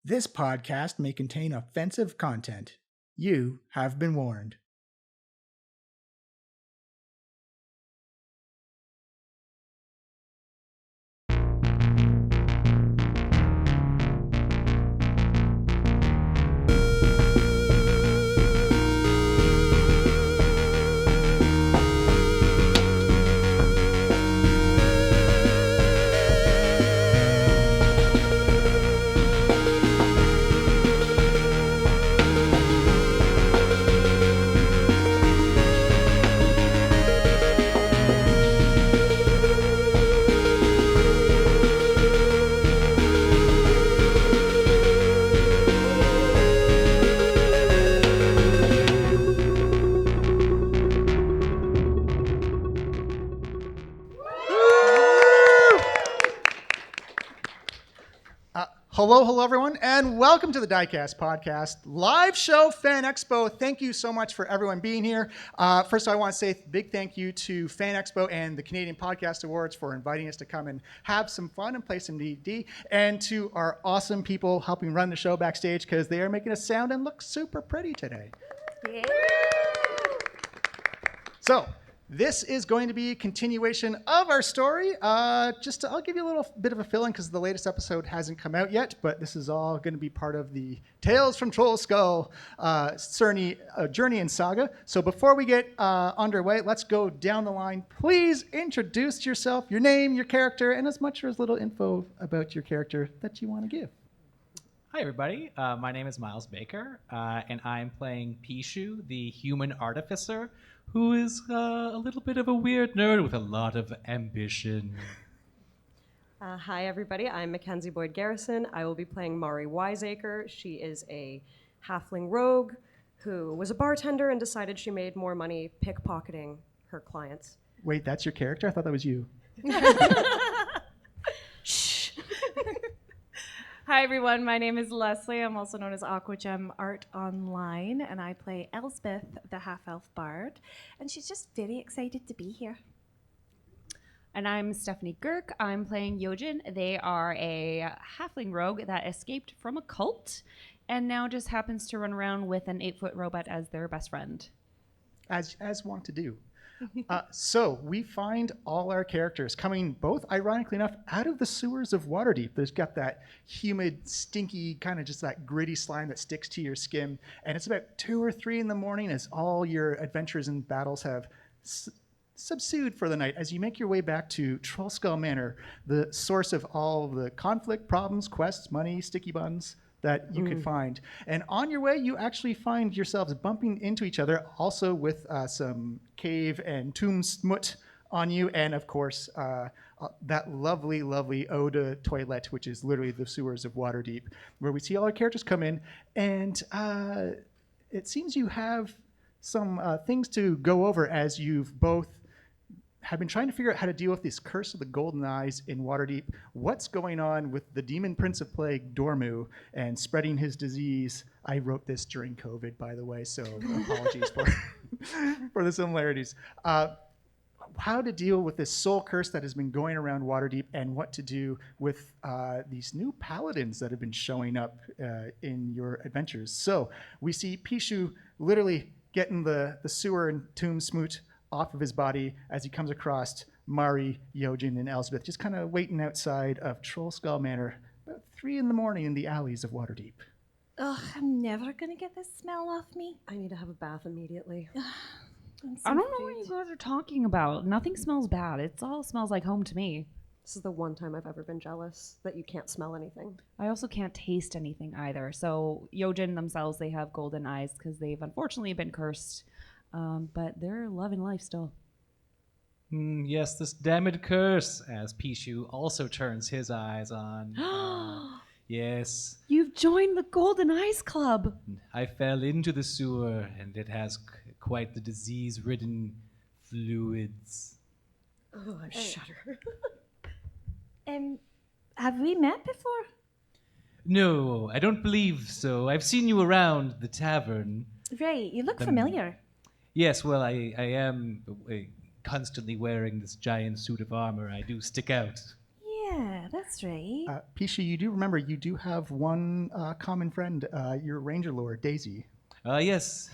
This podcast may contain offensive content. You have been warned. Hello, everyone, and welcome to the Diecast podcast live show Fan Expo. Thank you so much for everyone being here. First, I want to say a big thank you to Fan Expo and the Canadian Podcast Awards for inviting us to come and have some fun and play some D&D, and to our awesome people helping run the show backstage because they are making us sound and look super pretty today. Yeah. So, this is going to be a continuation of our story. I'll give you a little bit of a fill-in because the latest episode hasn't come out yet, but this is all going to be part of the Tales from Trollskull journey and saga. So before we get underway, let's go down the line. Please introduce yourself, your name, your character, and as much or as little info about your character that you want to give. Hi, everybody. My name is Miles Baker, and I'm playing Pichu, the human artificer, who is a little bit of a weird nerd with a lot of ambition. Hi, everybody. I'm Mackenzie Boyd Garrison. I will be playing Mari Wiseacre. She is a halfling rogue who was a bartender and decided she made more money pickpocketing her clients. Wait, that's your character? I thought that was you. Shh. Hi, everyone. My name is Leslie. I'm also known as Aquagem Art Online, and I play Elsbeth, the half-elf bard, and she's just very excited to be here. And I'm Stephanie Girk. I'm playing Yojen. They are a halfling rogue that escaped from a cult and now just happens to run around with an 8-foot robot as their best friend. As want to do. So we find all our characters coming both, ironically enough, out of the sewers of Waterdeep. There's got that humid, stinky, kind of just that gritty slime that sticks to your skin. And it's about 2 or 3 in the morning as all your adventures and battles have subsued for the night as you make your way back to Trollskull Manor, the source of all the conflict, problems, quests, money, sticky buns that you could find. And on your way, you actually find yourselves bumping into each other, also with some cave and tomb smut on you, and of course, that lovely, lovely eau de toilette, which is literally the sewers of Waterdeep, where we see all our characters come in, and it seems you have some things to go over as you've both have been trying to figure out how to deal with this curse of the golden eyes in Waterdeep. What's going on with the demon prince of plague, Dormu, and spreading his disease? I wrote this during COVID, by the way, so apologies for the similarities. How to deal with this soul curse that has been going around Waterdeep, and what to do with these new paladins that have been showing up in your adventures. So we see Pichu literally getting the sewer and tomb smoot off of his body as he comes across Mari, Yojen, and Elsbeth, just kind of waiting outside of Trollskull Manor about 3 in the morning in the alleys of Waterdeep. Ugh, I'm never going to get this smell off me. I need to have a bath immediately. I don't know what you guys are talking about. Nothing smells bad. It all smells like home to me. This is the one time I've ever been jealous that you can't smell anything. I also can't taste anything either. So Yojen themselves, they have golden eyes because they've unfortunately been cursed. But they're loving life still. Yes, this damned curse, as Pichu also turns his eyes on. Yes. You've joined the Golden Eyes Club. I fell into the sewer, and it has quite the disease-ridden fluids. Oh, I shudder. Have we met before? No, I don't believe so. I've seen you around the tavern. Right, you look familiar. Yes, well, I am constantly wearing this giant suit of armor. I do stick out. yeah, that's right. Pichu, you do remember you do have one common friend, your ranger lord, Daisy. Yes.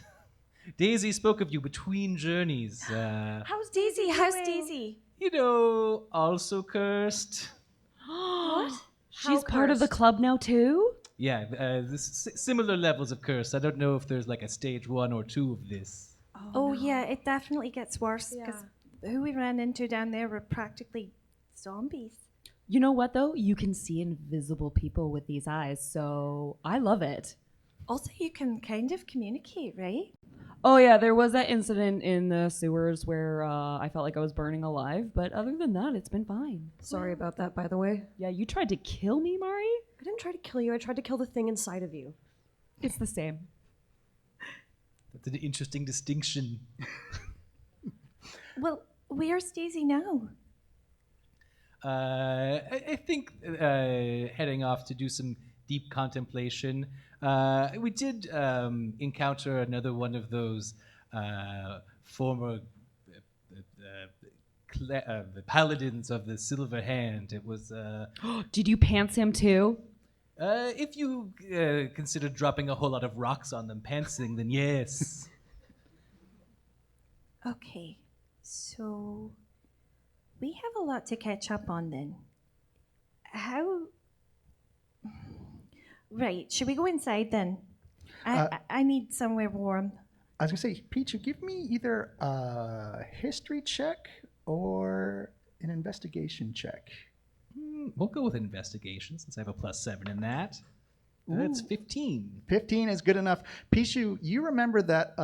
Daisy spoke of you between journeys. How's Daisy? How's Daisy? Also cursed. What? How She's part of the cursed? club now too? Yeah, similar levels of curse. I don't know if there's like a stage 1 or 2 of this. Oh, yeah, it definitely gets worse because who we ran into down there were practically zombies. You know what though? You can see invisible people with these eyes, so I love it. Also, you can kind of communicate, right? Oh yeah, there was that incident in the sewers where I felt like I was burning alive, but other than that, it's been fine. Sorry about that, by the way. Yeah, you tried to kill me, Mari? I didn't try to kill you. I tried to kill the thing inside of you. It's the same. That's an interesting distinction. Well, where's Daisy now? I think heading off to do some deep contemplation. We did encounter another one of those former paladins of the Silver Hand. It was, Did you pants him too? if you consider dropping a whole lot of rocks on them, pantsing, then yes. Okay, so we have a lot to catch up on then. How? Right, should we go inside then? I need somewhere warm. I was gonna say, Pichu, give me either a history check or an investigation check. We'll go with investigation since I have a +7 in that. That's 15. 15 is good enough. Pichu, you remember that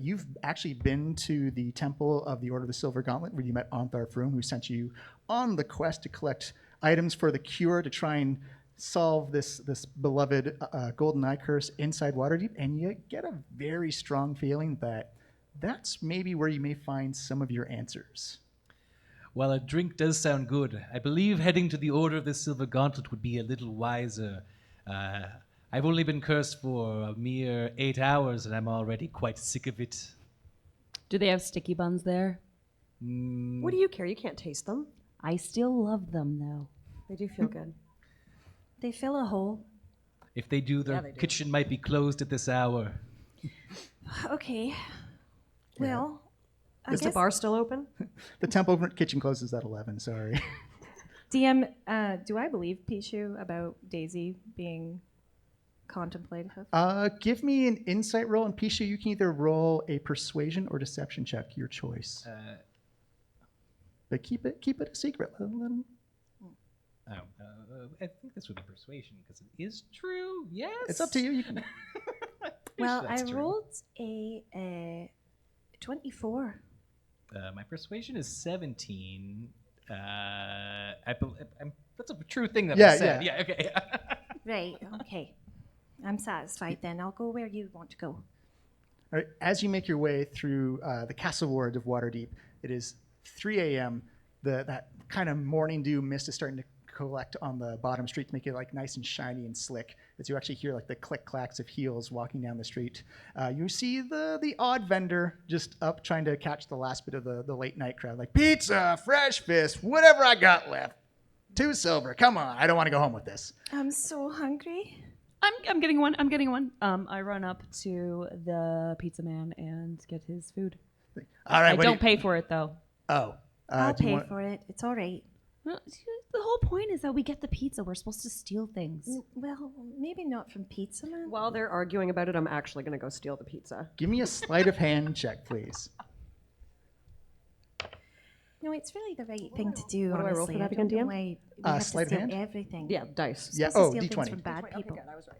you've actually been to the Temple of the Order of the Silver Gauntlet where you met Ontharr Frume, who sent you on the quest to collect items for the cure to try and solve this beloved golden eye curse inside Waterdeep, and you get a very strong feeling that that's maybe where you may find some of your answers. While a drink does sound good, I believe heading to the Order of the Silver Gauntlet would be a little wiser. I've only been cursed for a mere 8 hours, and I'm already quite sick of it. Do they have sticky buns there? What do you care? You can't taste them. I still love them though. They do feel good. They fill a hole. If they do, their they do. kitchen might be closed at this hour. Okay. Well, I Is the guess bar still open? The temple kitchen closes at 11, sorry. DM, do I believe Pichu about Daisy being contemplative? Give me an insight roll, and Pichu, you can either roll a persuasion or deception check, your choice. But keep it a secret. Let 'em- I think this would be persuasion because it is true. Yes. It's up to you. You can. Well, I That's true. rolled a 24. My persuasion is 17. That's a true thing that Yeah, I said. yeah. Yeah, okay. Right, okay. I'm satisfied then. I'll go where you want to go. All right, as you make your way through the castle ward of Waterdeep, it is 3 a.m. That kind of morning dew mist is starting to collect on the bottom street to make it like nice and shiny and slick. As you actually hear like the click clacks of heels walking down the street, you see the odd vendor just up trying to catch the last bit of the late night crowd, like pizza, fresh fish, whatever I got left. 2 silver. Come on, I don't want to go home with this. I'm so hungry. I'm getting one. I'm getting one. I run up to the pizza man and get his food. All right, I don't pay for it though. Oh, I'll do you pay want- for it. It's all right. Well, the whole point is that we get the pizza. We're supposed to steal things. Well, maybe not from Pizza Man. While they're arguing about it, I'm actually going to go steal the pizza. Give me a sleight of hand check, please. No, it's really the right thing to do, What do I honestly. roll for that don't again, know DM? why we have to sleight of steal hand? everything. Yeah, dice. Yeah. Supposed Oh, to steal things D20. from bad Okay, people. good. I was right.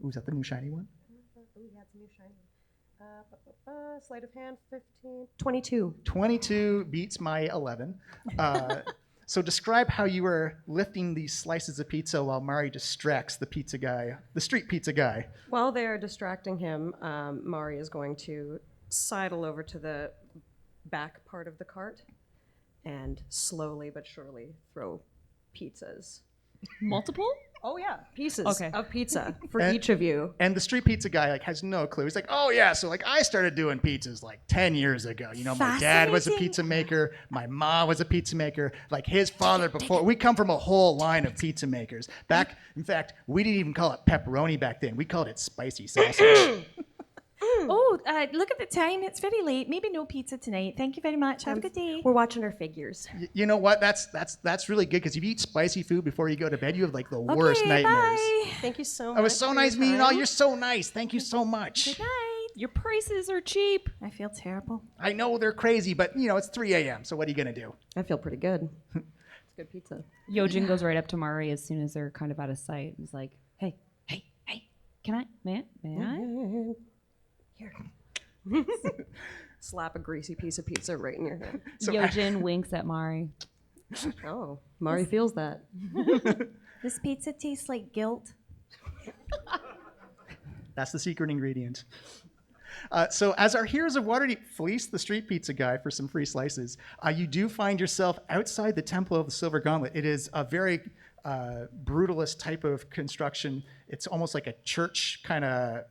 Ooh, is that the new shiny one? Ooh, yeah, it's a new shiny. Sleight of hand, 15. 22. 22 beats my 11. So describe how you were lifting these slices of pizza while Mari distracts the pizza guy, the street pizza guy. While they're distracting him, Mari is going to sidle over to the back part of the cart and slowly but surely throw pizzas. Multiple? Oh yeah, pieces Okay. of pizza for And- each of you. And the street pizza guy like has no clue. He's like, oh yeah, so like I started doing pizzas like 10 years ago. You know, my dad was a Fascinating. pizza maker. My mom was a pizza maker. Like his father before. We come from a whole line of pizza makers. Back, in fact, we didn't even call it pepperoni back then. We called it spicy sausage. Oh, look at the time. It's very late. Maybe no pizza tonight. Thank you very much. Have a good day. We're watching our figures. You know what? That's really good because if you eat spicy food before you go to bed, you have like the worst Okay, nightmares. bye. Thank you so much. It was so for nice your meeting you all. time. You're so nice. Thank you so much. Good night. Your prices are cheap. I feel terrible. I know they're crazy, but you know it's 3 a.m. So what are you gonna do? I feel pretty good. It's good pizza. Yojen goes right up to Mari as soon as they're kind of out of sight. He's like, hey, can I, may I? Here. Slap a greasy piece of pizza right in your hand. So- Yojen winks at Mari. Oh, Mari feels that. This pizza tastes like guilt. That's the secret ingredient. So as our heroes of Waterdeep fleece the street pizza guy for some free slices, you do find yourself outside the Temple of the Silver Gauntlet. It is a very brutalist type of construction. It's almost like a church kind of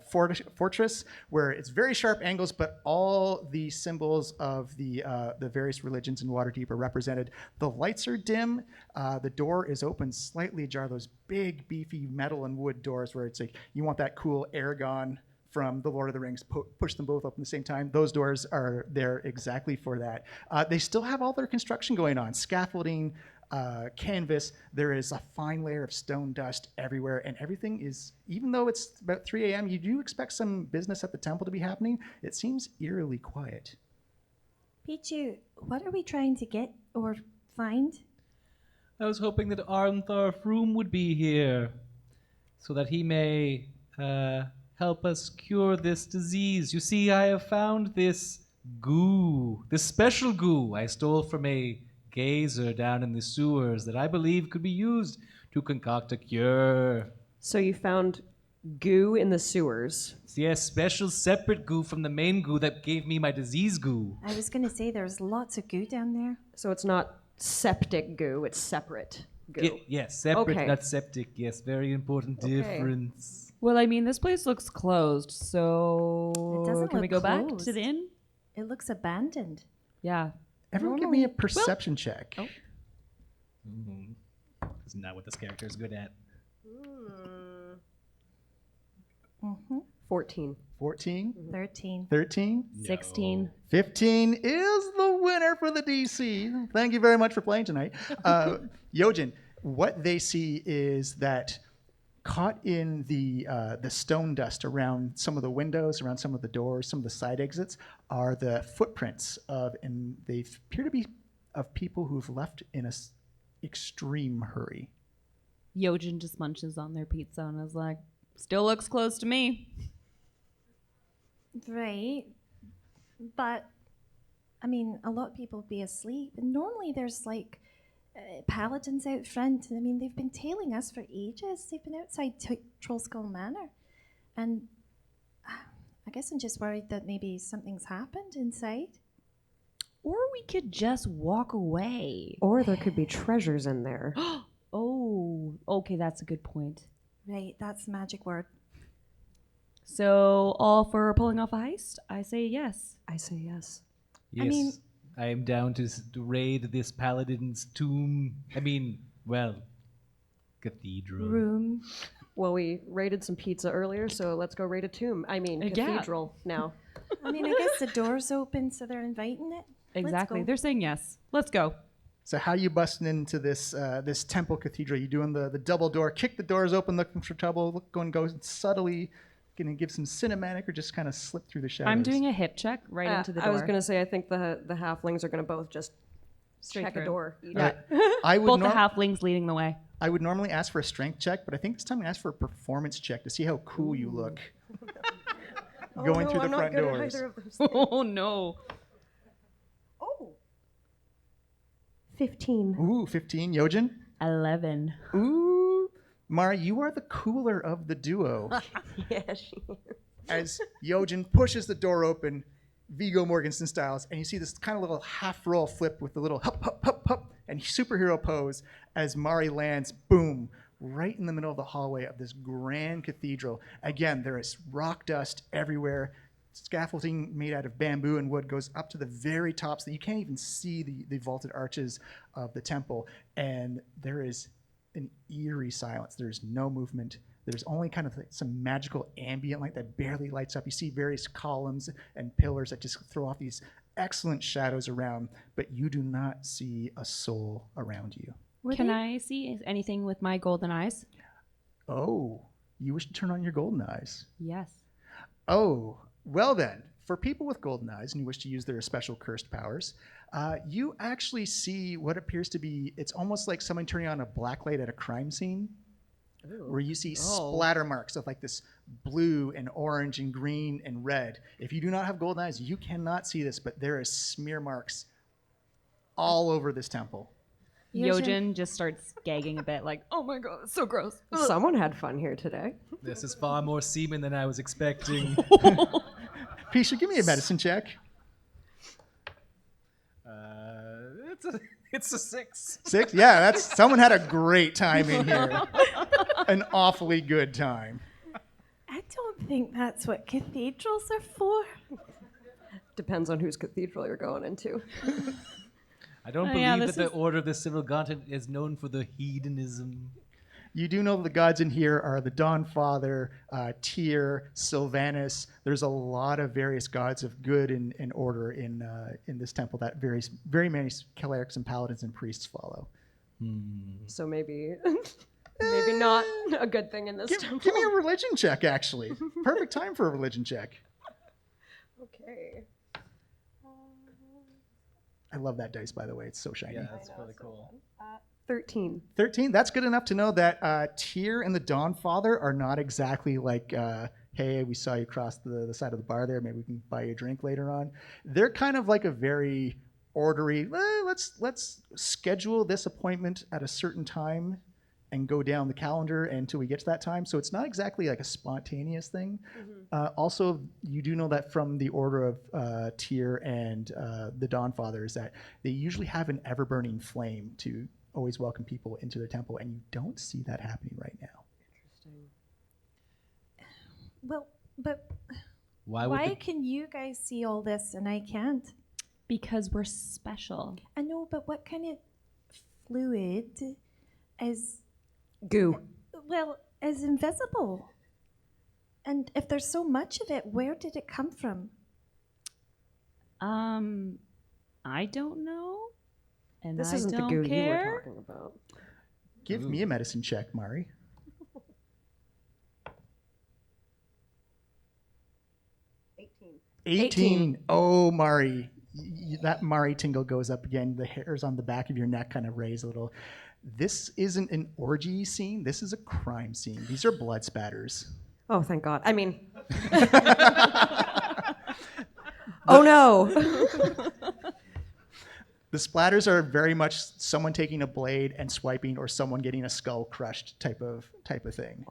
fortress where it's very sharp angles, but all the symbols of the various religions in Waterdeep are represented. The lights are dim. The door is open slightly ajar. Those big, beefy metal and wood doors where it's like you want that cool Aragon from The Lord of the Rings, push them both open at the same time. Those doors are there exactly for that. They still have all their construction going on, scaffolding, canvas. There is a fine layer of stone dust everywhere, and everything is, even though it's about 3 a.m., you do expect some business at the temple to be happening. It seems eerily quiet. Pichu, what are we trying to get or find? I was hoping that Ontharr Frume would be here, so that he may help us cure this disease. You see, I have found this goo, this special goo I stole from a gazer down in the sewers that I believe could be used to concoct a cure. So you found goo in the sewers. Yes, special separate goo from the main goo that gave me my disease goo. I was going to say there's lots of goo down there. So it's not septic goo, it's separate goo. Yes, separate, Okay. not septic. Yes, very important Okay. difference. Well, I mean, this place looks closed, so It doesn't can we look go back to closed. the inn? It looks abandoned. Yeah. Everyone give me a perception check. That's not what this character is good at. 14. 14, 13. 13, 16. 15 is the winner for the DC. Thank you very much for playing tonight. Yojen, what they see is that caught in the stone dust around some of the windows, around some of the doors, some of the side exits, are the footprints and they appear to be of people who've left in a extreme hurry. Yojen just munches on their pizza and is like, still looks closed to me. Right. But, I mean, a lot of people would be asleep. And normally there's like paladins out front. I mean, they've been tailing us for ages. They've been outside Trollskull Manor. And I guess I'm just worried that maybe something's happened inside. Or we could just walk away. Or there could be treasures in there. Oh, okay, that's a good point. Right, that's the magic word. So, all for pulling off a heist? I say yes. I say yes. Yes, mean- I am down to raid this paladin's tomb. Cathedral. Room. Well, we raided some pizza earlier, so let's go raid a tomb. I mean, Yeah. cathedral now. I mean, I guess the door's open, so they're inviting it. Let's Exactly. go. They're saying yes. Let's go. So how you busting into this this temple cathedral? You doing the double door, kick the doors open, looking for trouble, go subtly, gonna give some cinematic, or just kind of slip through the shadows? I'm doing a hip check right into the door. I was going to say, I think the halflings are going to both just Straight check through. a door. All right. I would Both the nor- halflings leading the way. I would normally ask for a strength check, but I think this time I ask for a performance check to see how cool you look. Going through the I'm not front good at doors. either of those things. Oh, no. Oh. 15. Ooh, 15, Yojen. 11. Ooh, Mara, you are the cooler of the duo. Yeah, she As Yojen pushes the door open, Viggo Mortensen styles, and you see this kind of little half roll flip with the little hup, hup, hup, hup, and superhero pose as Mari lands, boom, right in the middle of the hallway of this grand cathedral. Again, there is rock dust everywhere. Scaffolding made out of bamboo and wood goes up to the very top so that you can't even see the vaulted arches of the temple. And there is an eerie silence. There's no movement. There's only kind of like some magical ambient light that barely lights up. You see various columns and pillars that just throw off these excellent shadows around, but you do not see a soul around you. Can I see anything with my golden eyes? Oh, you wish to turn on your golden eyes? Yes. Oh, well then, for people with golden eyes and you wish to use their special cursed powers, you actually see what appears to be, it's almost like someone turning on a black light at a crime scene, where you see splatter marks of like this blue and orange and green and red. If you do not have golden eyes, you cannot see this, but there is smear marks all over this temple. Yojen just starts gagging a bit, like, oh my god, it's so gross. Someone had fun here today. This is far more semen than I was expecting. Pichu, give me a medicine check. It's a 6. 6? Yeah, that's someone had a great time in here. An awfully good time. I don't think that's what cathedrals are for. Depends on whose cathedral you're going into. I don't believe that the Order of the Civil Gauntlet is known for the hedonism. You do know that the gods in here are the Dawn Father, Tyr, Sylvanus. There's a lot of various gods of good and order in this temple that very many clerics and paladins and priests follow. So maybe not a good thing in this temple. Give me a religion check, actually. Perfect time for a religion check. Okay. I love that dice, by the way. It's so shiny. Yeah, that's really cool. 13. 13, that's good enough to know that Tyr and the Dawn Father are not exactly like, hey, we saw you cross the side of the bar there, maybe we can buy you a drink later on. They're kind of like a very orderly, let's schedule this appointment at a certain time and go down the calendar until we get to that time. So it's not exactly like a spontaneous thing. Also, you do know that from the order of Tyr and the Dawn Fathers that they usually have an ever-burning flame to always welcome people into their temple, and you don't see that happening right now. Interesting. Well, but Why can you guys see all this and I can't? Because we're special. I know, but what kind of fluid is, Goo. well, is invisible? And if there's so much of it, where did it come from? I don't know. And This I isn't the don't goo care. you were talking about. Give me a medicine check, Mari. 18. Oh, Mari. That Mari tingle goes up again. The hairs on the back of your neck kind of raise a little. This isn't an orgy scene. This is a crime scene. These are blood spatters. Oh, thank God. I mean. Oh, no. The splatters are very much someone taking a blade and swiping, or someone getting a skull crushed type of thing.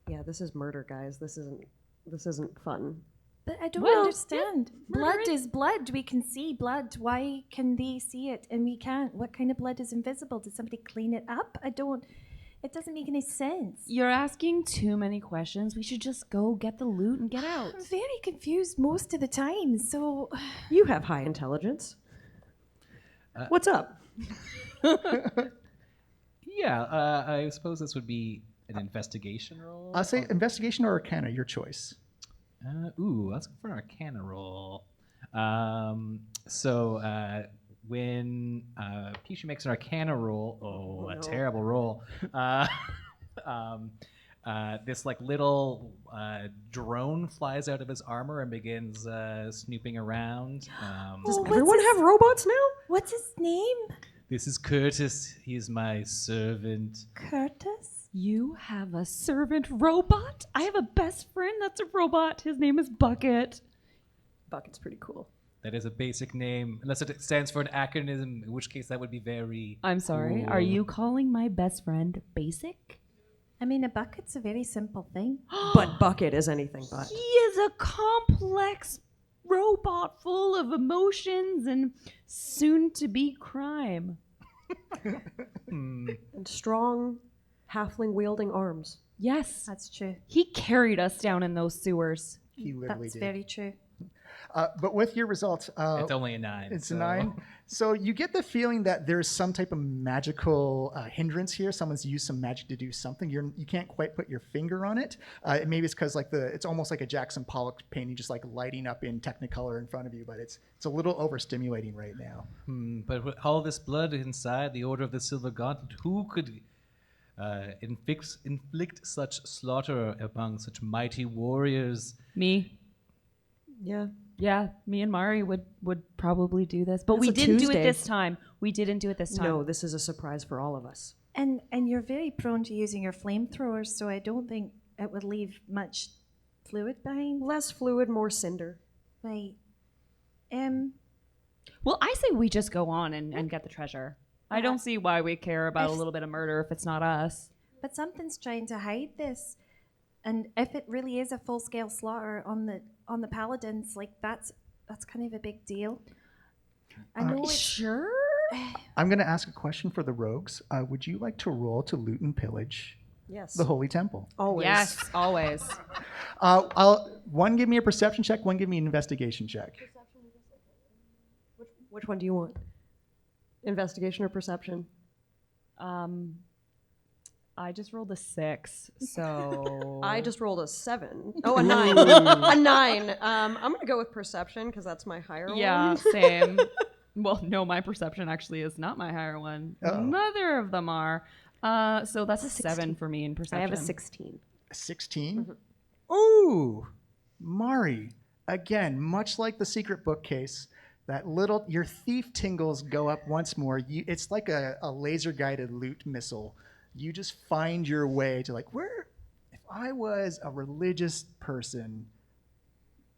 Yeah, this is murder, guys. This isn't fun. But I don't Well, understand. yeah, Blood murder is blood. We can see blood. Why can they see it and we can't? What kind of blood is invisible? Did somebody clean it up? It doesn't make any sense. You're asking too many questions. We should just go get the loot and get out. I'm very confused most of the time, so You have high intelligence. What's up? Yeah, I suppose this would be an investigation roll. I'll say investigation or arcana, your choice. Let's go for an Arcana roll. When Pichu makes an Arcana roll, a terrible roll. This like little drone flies out of his armor and begins snooping around. Does everyone have robots now? what's his name? This is Curtis. He's my servant. Curtis? You have a servant robot? I have a best friend that's a robot. His name is Bucket. Bucket's pretty cool. That is a basic name, unless it stands for an acronym, in which case that would be very. I'm sorry. cool. Are you calling my best friend basic? I mean, a bucket's a very simple thing. But Bucket is anything but. He is a complex robot full of emotions and soon to be crime. And strong, halfling-wielding arms. Yes. That's true. He carried us down in those sewers. He literally That's did. very true. But with your results, It's only a 9. it's so- a 9. So you get the feeling that there's some type of magical hindrance here. Someone's used some magic to do something. You can't quite put your finger on it. Maybe it's because it's almost like a Jackson Pollock painting, just like lighting up in Technicolor in front of you. But it's a little overstimulating right now. But with all this blood inside the Order of the Silver Gauntlet, who could inflict such slaughter among such mighty warriors? Me. Yeah. Yeah, me and Mari would probably do this. But It's we a didn't do Tuesday. it this time. We didn't do it this time. No, this is a surprise for all of us. And you're very prone to using your flamethrowers, so I don't think it would leave much fluid behind. Less fluid, more cinder. Right. Well, I say we just go on and get the treasure. I don't see why we care about a little bit of murder if it's not us. But something's trying to hide this. And if it really is a full-scale slaughter on the paladins, like that's kind of a big deal. I know it's Sure. I'm going to ask a question for the rogues. Would you like to roll to loot and pillage Yes. the Holy Temple? Always. Yes, always. One give me a perception check, one give me an investigation check. Which one do you want? Investigation or perception? I just rolled a 6, so I just rolled a 7. Oh, a 9. A 9. I'm going to go with perception because that's my higher yeah, one. same. Well, no, my perception actually is not my higher one. Uh-oh. Neither of them are. So that's a 7 for me in perception. I have a 16. 16? Ooh, Mari. Again, much like the secret bookcase, your thief tingles go up once more. It's like a laser guided loot missile. You just find your way to if I was a religious person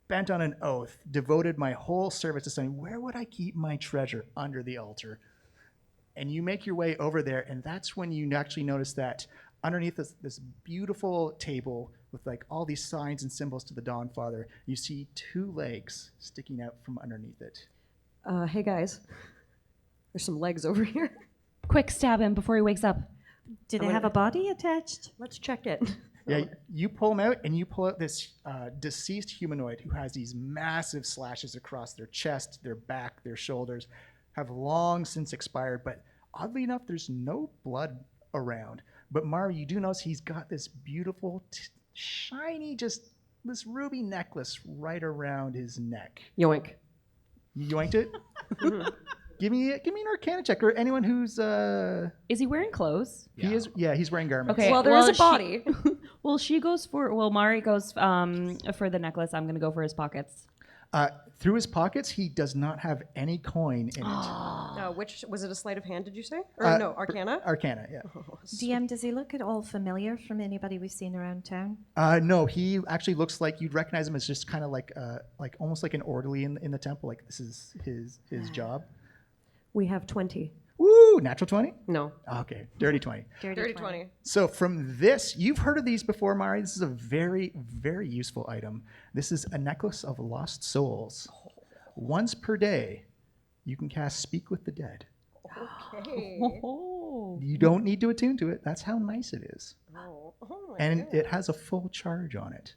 bent on an oath, devoted my whole service to something, where would I keep my treasure? Under the altar. And you make your way over there, and that's when you actually notice that underneath this beautiful table with all these signs and symbols to the Dawn Father, you see 2 legs sticking out from underneath it. Hey, guys. There's some legs over here. Quick, stab him before he wakes up. Do they have a body attached? Let's check it. Yeah, you pull them out, and you pull out this deceased humanoid who has these massive slashes across their chest, their back, their shoulders, have long since expired, but oddly enough, there's no blood around. But Mari, you do notice he's got this beautiful, shiny, just this ruby necklace right around his neck. Yoink. You yoinked it? Give me an Arcana check, or anyone who's Is he wearing clothes? he's wearing garments. Okay. Well, there is well, a body. Mari goes for the necklace. I'm going to go for his pockets. Through his pockets, he does not have any coin in it. Which was it? A sleight of hand? Did you say? Or no, Arcana. Arcana, yeah. DM, does he look at all familiar from anybody we've seen around town? No, he actually looks like you'd recognize him as just kind of like almost like an orderly in the temple. Like this is his job. We have 20. Woo! Natural 20? No. Okay, dirty 20. Dirty 20. So from this, you've heard of these before, Mari. This is a very, very useful item. This is a necklace of lost souls. Once per day, you can cast Speak with the Dead. Okay. Oh. You don't need to attune to it. That's how nice it is. Oh my And God. it has a full charge on it.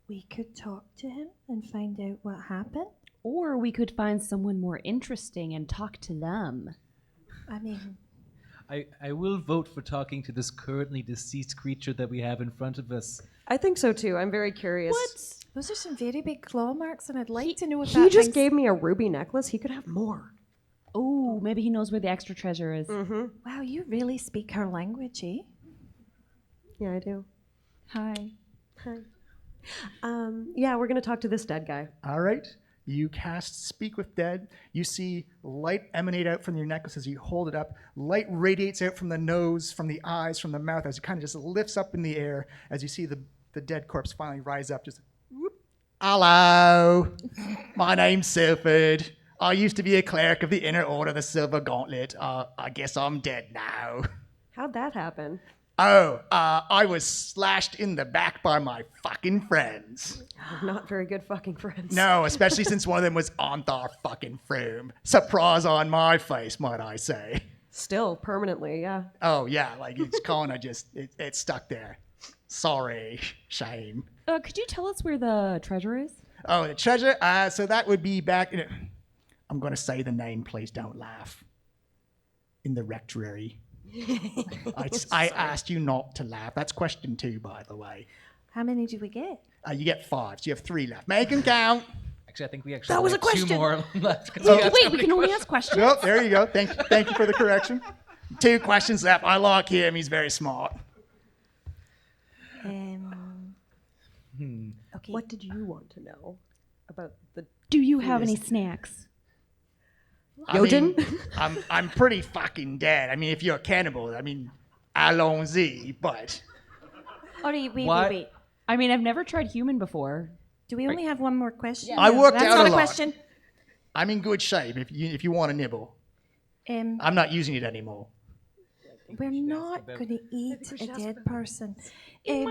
We could talk to him and find out what happened. Or we could find someone more interesting and talk to them. I mean, I will vote for talking to this currently deceased creature that we have in front of us. I think so too. I'm very curious. those are some very big claw marks, and I'd like to know if He that just thing's- gave me a ruby necklace. He could have more. Oh, maybe he knows where the extra treasure is. Wow, you really speak her language, eh? Yeah, I do. Hi. Hi. Yeah, we're gonna talk to this dead guy. All right. You cast Speak with Dead. You see light emanate out from your necklace as you hold it up. Light radiates out from the nose, from the eyes, from the mouth as it kind of just lifts up in the air as you see the dead corpse finally rise up. Just, whoop. Hello, my name's Silford. I used to be a cleric of the Inner Order of the Silver Gauntlet. I guess I'm dead now. How'd that happen? Oh, I was slashed in the back by my fucking friends. Not very good fucking friends. No, especially since one of them was Ontharr fucking Frume. Surprise on my face, might I say. Still, permanently, yeah. Oh, yeah, like it's kind of just, it's stuck there. Sorry, shame. Could you tell us where the treasure is? Oh, the treasure? So that would be back in, I'm going to say the name, please don't laugh. In the rectory. I asked you not to laugh. That's question 2, by the way. How many do we get? You get 5, so you have 3 left. Make them count. Actually, I think we actually That was have a 2 question. more left. 'cause Oh, got Wait, so we many can only questions. ask questions. Oh, there you go. Thank you for the correction. 2 questions left. I like him. He's very smart. Okay. What did you want to know about the Do you have any snacks? Yojen? I mean, I'm pretty fucking dead. I mean, if you're a cannibal, I mean, allons-y, but All right, What? wait. I mean, I've never tried human before. Do we only have one more question? I worked That's out not a a lot. question. I'm in good shape if you want a nibble. I'm not using it anymore. We're not going to eat a dead person. I'm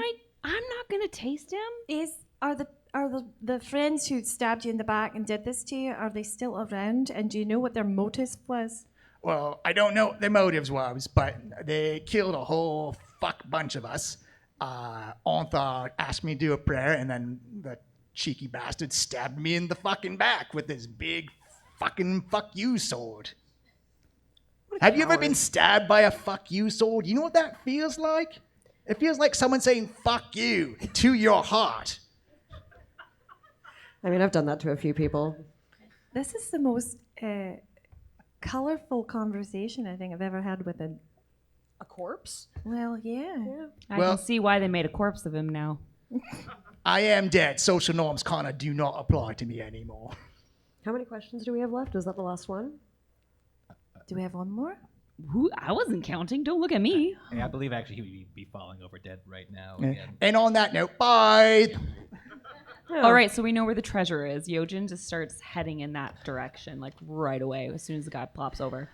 not gonna taste him. Are the friends who stabbed you in the back and did this to you, are they still around? And do you know what their motive was? Well, I don't know what their motives was, but they killed a whole fuck bunch of us. Ontharr asked me to do a prayer, and then the cheeky bastard stabbed me in the fucking back with his big fucking fuck you sword. Have you ever been stabbed by a fuck you sword? You know what that feels like? It feels like someone saying fuck you to your heart. I mean, I've done that to a few people. This is the most colorful conversation I think I've ever had with A corpse? Well, yeah. I Well- can see why they made a corpse of him now. I am dead. Social norms kind of do not apply to me anymore. How many questions do we have left? Is that the last one? Do we have one more? Who? I wasn't counting. Don't look at me. Hey, I believe actually he would be falling over dead right now. Yeah. Again. And on that note, bye. All right, so we know where the treasure is. Yojen just starts heading in that direction, like right away, as soon as the guy plops over.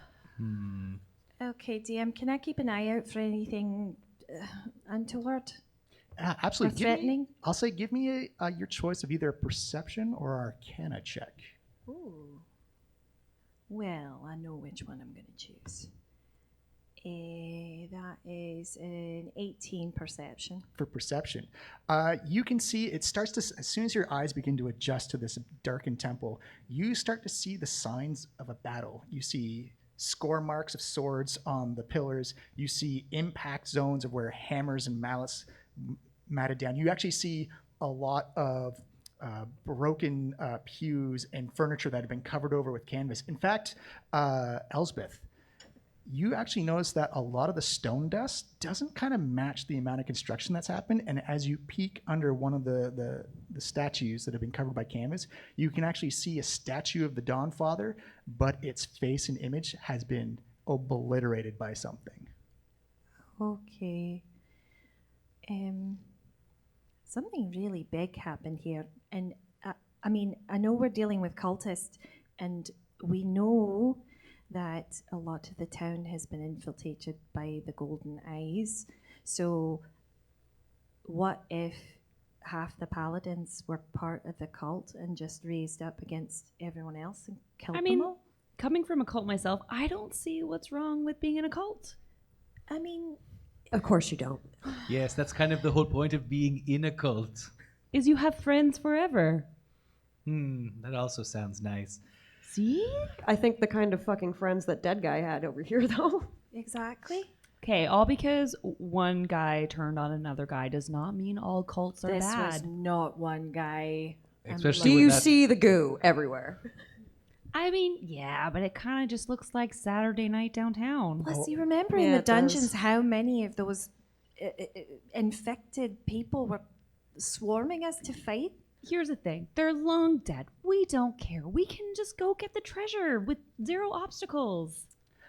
Okay, DM, can I keep an eye out for anything untoward or Absolutely. threatening? I'll say give me your choice of either a perception or arcana check. Ooh. Well, I know which one I'm going to choose. That is an 18 perception. For perception, you can see it starts to, as soon as your eyes begin to adjust to this darkened temple, you start to see the signs of a battle. You see score marks of swords on the pillars. You see impact zones of where hammers and mallets matted down. You actually see a lot of broken pews and furniture that have been covered over with canvas. In fact, Elsbeth, you actually notice that a lot of the stone dust doesn't kind of match the amount of construction that's happened. And as you peek under one of the statues that have been covered by canvas, you can actually see a statue of the Dawnfather, but its face and image has been obliterated by something. Okay. Something really big happened here. And I mean, I know we're dealing with cultists, and we know that a lot of the town has been infiltrated by the Golden Eyes. So what if half the paladins were part of the cult and just raised up against everyone else and killed I them mean, all? coming from a cult myself, I don't see what's wrong with being in a cult. I mean, Of course you don't. Yes, that's kind of the whole point of being in a cult. Is you have friends forever. That also sounds nice. See? I think the kind of fucking friends that dead guy had over here, though. exactly. Okay, all because one guy turned on another guy does not mean all cults are This bad. was not one guy. Especially Do with you that- see the goo everywhere? I mean, yeah, but it kind of just looks like Saturday night downtown. Plus, you remember in Yeah, the it does. dungeons how many of those infected people were swarming us to fight? Here's the thing. They're long dead. We don't care. We can just go get the treasure with 0 obstacles.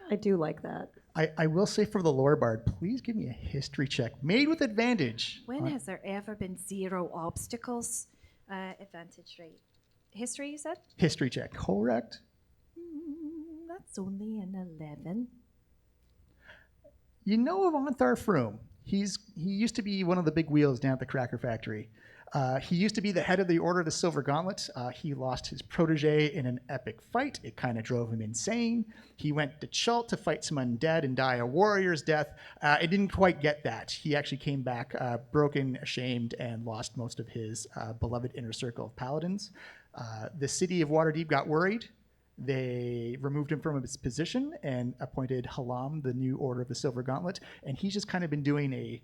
I do like that. I will say for the lore bard, please give me a history check made with advantage. When has there ever been 0 obstacles? Advantage rate. History, you said? History check, correct? That's only an 11. You know of Ontharr Frume. He used to be one of the big wheels down at the Cracker Factory. He used to be the head of the Order of the Silver Gauntlet. He lost his protege in an epic fight. It kind of drove him insane. He went to Chult to fight some undead and die a warrior's death. It didn't quite get that. He actually came back broken, ashamed, and lost most of his beloved inner circle of paladins. The city of Waterdeep got worried. They removed him from his position and appointed Halam, the new Order of the Silver Gauntlet. And he's just kind of been doing a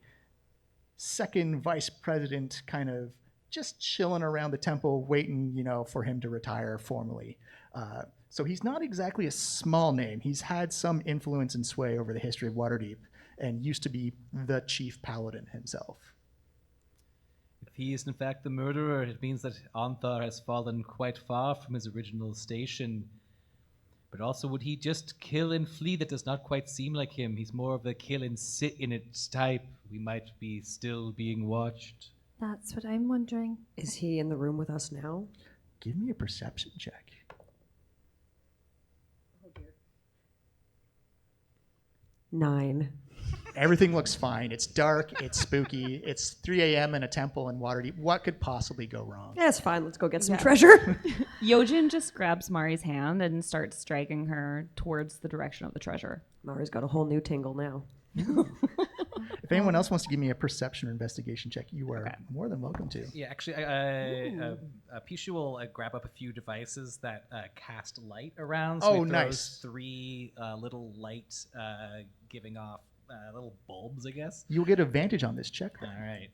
second vice president, kind of just chilling around the temple, waiting, for him to retire formally. So he's not exactly a small name. He's had some influence and sway over the history of Waterdeep and used to be the chief paladin himself. If he is in fact the murderer, it means that Ontharr has fallen quite far from his original station. But also, would he just kill and flee? That does not quite seem like him. He's more of the kill and sit in it type. We might be still being watched. That's what I'm wondering. Is he in the room with us now? Give me a perception check. 9. Everything looks fine. It's dark. It's spooky. It's 3 a.m. in a temple in Waterdeep. What could possibly go wrong? Yeah, it's fine. Let's go get some treasure. Yojen just grabs Mari's hand and starts dragging her towards the direction of the treasure. Mari's got a whole new tingle now. If anyone else wants to give me a perception or investigation check, you are more than welcome to. Yeah, actually, Pichu will grab up a few devices that cast light around. So Oh, he throws nice. 3 little light giving off little bulbs, I guess. You'll get advantage on this check, then. All right.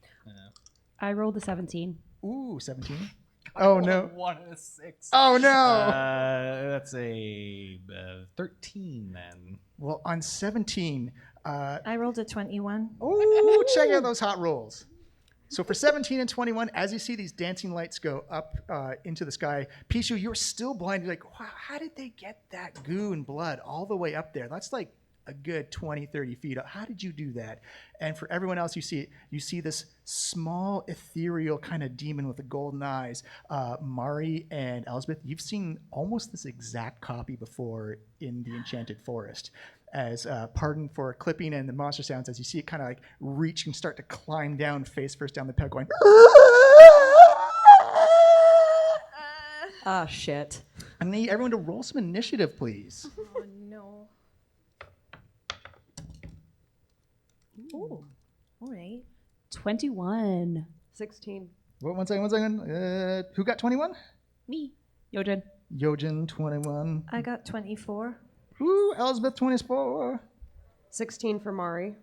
I rolled a 17. Ooh, 17. Oh, no. 1 and a 6. Oh, no. That's a 13 then. Well, on 17, I rolled a 21. oh, check out those hot rolls. So for 17 and 21, as you see these dancing lights go up into the sky, Pichu, you're still blind. You're like, wow, how did they get that goo and blood all the way up there? That's like a good 20, 30 feet up. How did you do that? And for everyone else, you see this small, ethereal kind of demon with the golden eyes. Mari and Elsbeth, you've seen almost this exact copy before in the Enchanted Forest. As pardon for clipping and the monster sounds, as you see it kind of like reach and start to climb down face first down the peg going. Ah, shit. I need everyone to roll some initiative, please. Oh, no. Ooh. All right. 21. 16. One second. Who got 21? Me. Yojen. Yojen, 21. I got 24. Ooh, Elsbeth, 24. 16 for Mari.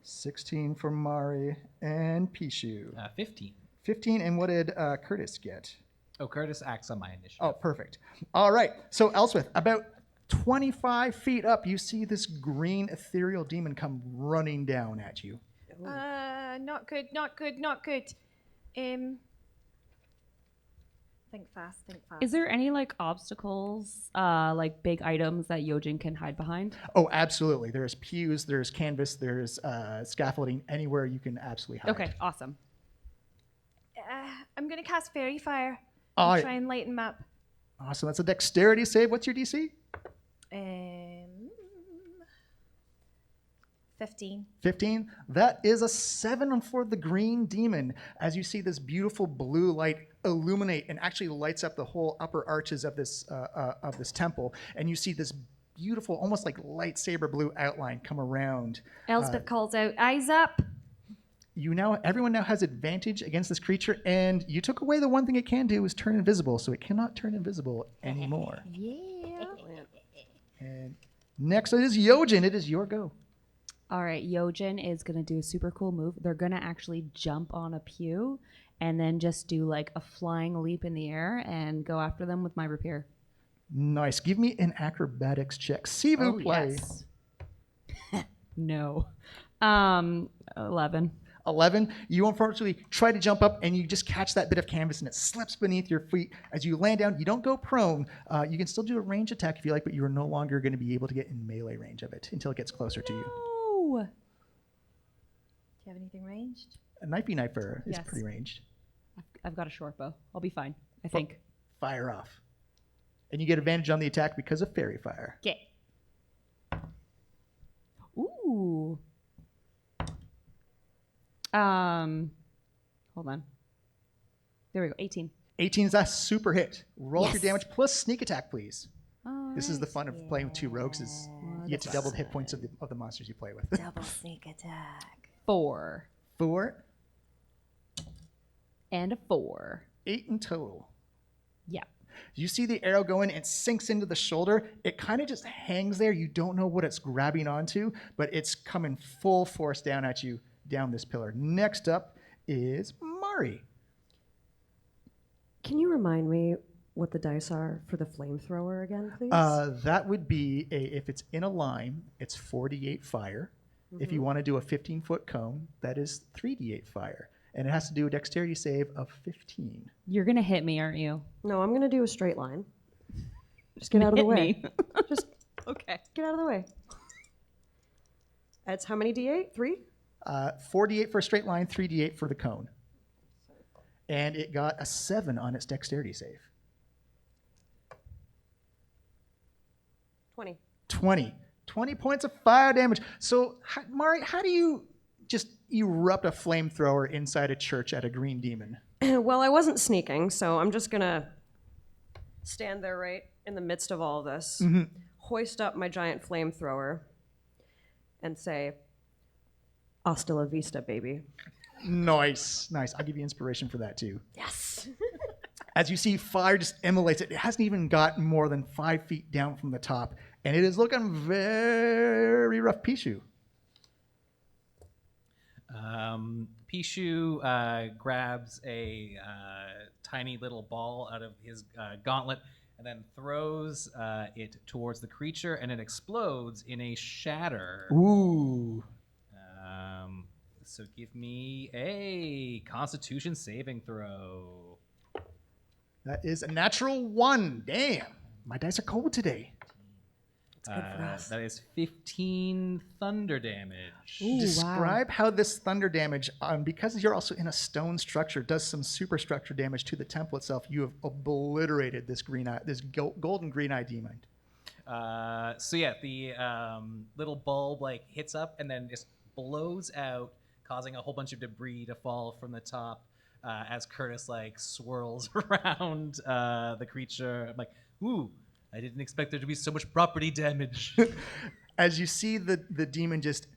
16 for Mari and Pichu. 15. 15, and what did Curtis get? Oh, Curtis acts on my initiative. Oh, perfect. All right. So, Elsbeth, about 25 feet up, you see this green ethereal demon come running down at you. Not good, not good, not good. Think fast, think fast. Is there any obstacles, like big items that Yojen can hide behind? Oh, absolutely. There's pews, there's canvas, there's scaffolding, anywhere you can absolutely hide. Okay, awesome. I'm going to cast Fairy Fire All and right. try and light him up. Awesome. That's a dexterity save. What's your DC? 15. 15. That is a 7 for the green demon. As you see this beautiful blue light illuminate and actually lights up the whole upper arches of this temple, and you see this beautiful, almost like lightsaber blue outline come around. Elsbeth calls out, eyes up. Everyone now has advantage against this creature, and you took away the one thing it can do is turn invisible, so it cannot turn invisible anymore. Yeah. And next it is Yojen. It is your go. All right, Yojen is going to do a super cool move. They're going to actually jump on a pew and then just do a flying leap in the air and go after them with my rapier. Nice. Give me an acrobatics check. Sivu play. Yes. No. 11. 11. You unfortunately try to jump up and you just catch that bit of canvas and it slips beneath your feet. As you land down, you don't go prone. You can still do a range attack if you like, but you are no longer going to be able to get in melee range of it until it gets closer to you. No. Do you have anything ranged? A knifey knifer is Yes. pretty ranged. I've got a short bow. I'll be fine, I think. Fire off. And you get advantage on the attack because of fairy fire. Okay. Ooh. Hold on. There we go. 18. 18 is a super hit. Roll up your damage plus sneak attack, please. All This is the right. fun of playing with 2 rogues is you get to double the hit points of the monsters you play with. Double sneak attack. 4 4, and a 4. 8 in total. Yeah. You see the arrow go in, it sinks into the shoulder. It kind of just hangs there. You don't know what it's grabbing onto, but it's coming full force down at you down this pillar. Next up is Mari. Can you remind me what the dice are for the flamethrower again, please? That would be, if it's in a line, it's 4d8 fire. If you want to do a 15-foot cone, that is 3d8 fire. And it has to do a dexterity save of 15. You're going to hit me, aren't you? No, I'm going to do a straight line. Just get out of the Hit way. me. Just Okay. get out of the way. That's how many d8? 3? 4d8 for a straight line, 3d8 for the cone. And it got a 7 on its dexterity save. 20. 20. 20 points of fire damage. So, Mari, how do you just erupt a flamethrower inside a church at a green demon? Well, I wasn't sneaking, so I'm just going to stand there right in the midst of all of this, hoist up my giant flamethrower, and say, hasta la vista, baby. Nice. Nice. I'll give you inspiration for that, too. Yes. As you see, fire just emulates it. It hasn't even gotten more than 5 feet down from the top, and it is looking very rough. Pichu. Pichu grabs a tiny little ball out of his gauntlet and then throws it towards the creature, and it explodes in a shatter. Ooh. So give me a Constitution saving throw. That is a natural 1. Damn. My dice are cold today. It's good for us. That is 15 thunder damage. Ooh, Describe how this thunder damage, because you're also in a stone structure, does some superstructure damage to the temple itself. You have obliterated this golden green-eye demon. So yeah, the little bulb like hits up and then just blows out, causing a whole bunch of debris to fall from the top as Curtis like swirls around the creature. I'm like, ooh, I didn't expect there to be so much property damage. As you see the demon just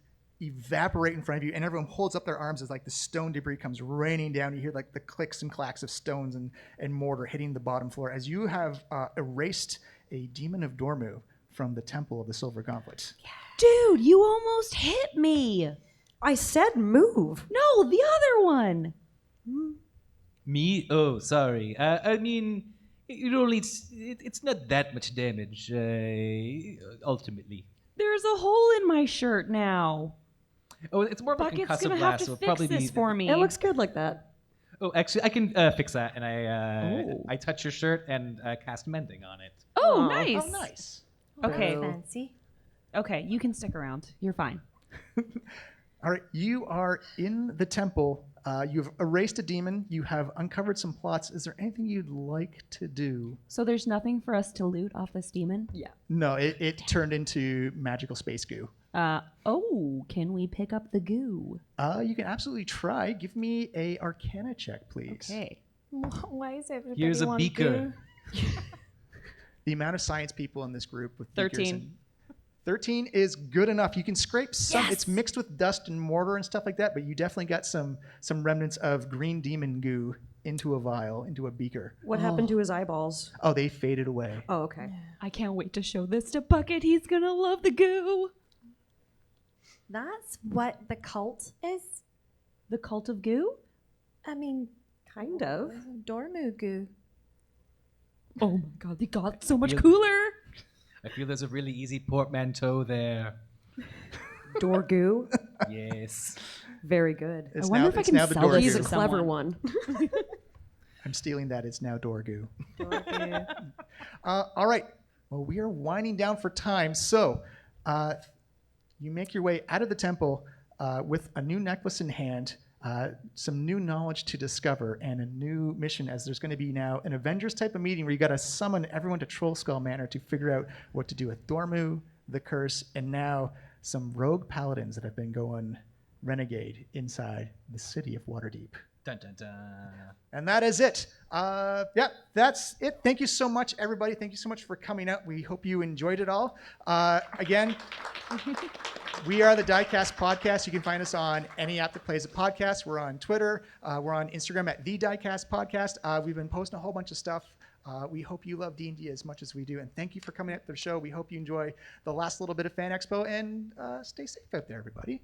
evaporate in front of you, and everyone holds up their arms as like the stone debris comes raining down. You hear like the clicks and clacks of stones and mortar hitting the bottom floor as you have erased a demon of Dormu from the Temple of the Silver Gauntlet. Dude, you almost hit me. I said move. No, the other one. Me? Oh, sorry. I mean, it's not that much damage, ultimately. There's a hole in my shirt now. Oh, it's more of a Bucket's concussive gonna have blast, to so it'll fix probably this be... for me. It looks good like that. Oh, actually, I can fix that, and Oh. I touch your shirt and cast mending on it. Oh, Aw. nice. Oh, nice. Okay. Fancy. Okay, you can stick around. You're fine. All right, you are in the temple. You've erased a demon. You have uncovered some plots. Is there anything you'd like to do? So there's nothing for us to loot off this demon? Yeah. No, it turned into magical space goo. Can we pick up the goo? You can absolutely try. Give me a Arcana check, please. Okay. Why is everybody Here's a want beaker. goo? The amount of science people in this group with 13. beakers and 13 is good enough. You can scrape some. Yes! It's mixed with dust and mortar and stuff like that, but you definitely got some remnants of green demon goo into a vial, into a beaker. What happened to his eyeballs? Oh, they faded away. Oh, okay. I can't wait to show this to Bucket. He's gonna love the goo. That's what the cult is? The cult of goo? I mean, Kind of. Dormu goo. Oh my god, they got so much You- cooler. I feel there's a really easy portmanteau there. Door goo. Yes. Very good. It's I wonder now, if I it's can now the sell door these He's goo. a to clever someone. one. I'm stealing that. It's now door goo. Dormu. All right. Well, we are winding down for time. So you make your way out of the temple with a new necklace in hand, some new knowledge to discover, and a new mission, as there's going to be now an Avengers type of meeting where you got to summon everyone to Trollskull Manor to figure out what to do with Dormu, the curse, and now some rogue paladins that have been going renegade inside the city of Waterdeep. Dun, dun, dun. And that is it. Yeah, that's it. Thank you so much, everybody. Thank you so much for coming out. We hope you enjoyed it all. Again, we are the Diecast Podcast. You can find us on any app that plays a podcast. We're on Twitter. We're on Instagram at the Diecast Podcast. We've been posting a whole bunch of stuff. We hope you love D&D as much as we do. And thank you for coming out to the show. We hope you enjoy the last little bit of Fan Expo. And stay safe out there, everybody.